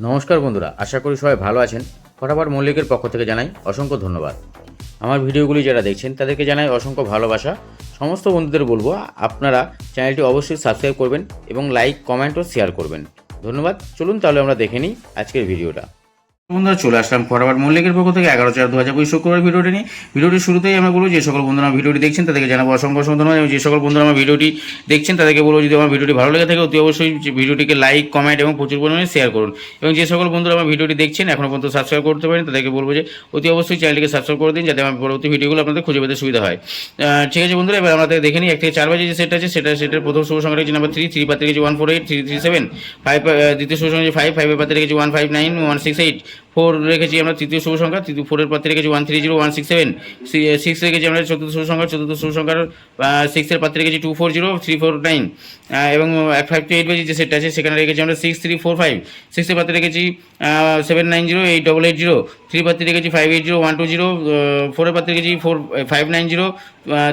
নমস্কার বন্ধুরা, আশা করি সবাই ভালো আছেন। ফটাফট মল্লিকের পক্ষ থেকে জানাই অসংখ্য ধন্যবাদ। আমার ভিডিওগুলি যারা দেখছেন তাদেরকে জানাই অসংখ্য ভালোবাসা। সমস্ত বন্ধুদের বলবো আপনারা চ্যানেলটি অবশ্যই সাবস্ক্রাইব করবেন এবং লাইক, কমেন্ট ও শেয়ার করবেন। ধন্যবাদ। চলুন তাহলে আমরা দেখে নিই আজকের ভিডিওটা। বন্ধুরা চলে আসলাম ফটাফট মল্লিকের পক্ষ থেকে 11/4/2025 শুক্রবার ভিডিওটি নিয়ে। ভিডিওটির শুরুতেই আমরা বলবো যে সকল বন্ধুরা আমার ভিডিওটি দেখছেন তাদেরকে জানাবো অসংখ্য ধন্যবাদ, এবং যে সকল বন্ধুরা আমার ভিডিওটি দেখছেন তাদেরকে বলবো যদি আমার ভিডিওটি ভালো লেগে থাকে অতি অবশ্যই ভিডিওটিকে লাইক, কমেন্ট এবং প্রচুর পরিমাণে শেয়ার করুন। এবং যে সকল বন্ধুরা আমার ভিডিওটি দেখছেন এখনও পর্যন্ত সাবস্ক্রাইব করতে পারেন তাদেরকে বলবো যে অতি অবশ্যই চ্যানেলটিকে সাবস্ক্রাইব করে দিন, যাতে আমার পরবর্তী ভিডিওগুলো আপনাদের খুঁজে পেতে সুবিধা হয়। ঠিক আছে বন্ধুরা, এবার আমাদের দেখে নিই 1 থেকে 4 বাজে যে সেট আছে সেটার প্রথম শুভ সংখ্যা রেখেছি নাম্বার 3 পাতে রেখেছি 148 337 5, দ্বিতীয় শুভ সংখ্যা 5 5 পাতে রেখেছি 159 168 4 রেখেছি আমরা তৃতীয় শুভ সংখ্যা 4 পাতে রেখেছি 130 167 6 রেখেছি আমরা চতুর্থ শুভ সংখ্যার 6 এর পাতে রেখেছি 240 349, এবং 5 to 8 বাজে যে সেট আছে সেখানে রেখেছি আমরা 6345 6 এর পাতে রেখেছি 790 8880 3 পাতে রেখেছি 580 120 4 এর পাতে রেখেছি 590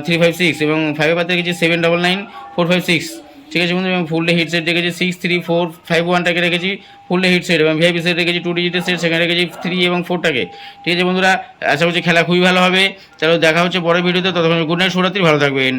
356 এবং 5 এর পাতে রেখেছি 799 456। ঠিক আছে বন্ধু, এবং ফুল ডে হিট সেট রেখেছি 63451টাকে রেখেছি ফুল ডে হিট সেট, এবং ভিআইপি সেট রেখেছি 2 ডিজিটের সেট সেখানে রেখেছি 3 এবং 4টাকে। ঠিক আছে বন্ধুরা, আশা করছি খেলা খুবই ভালো হবে। চলো দেখা হচ্ছে পরের ভিডিওতে, ততক্ষণ গুড নাইট, শুভরাত্রি, ভালো থাকবেন।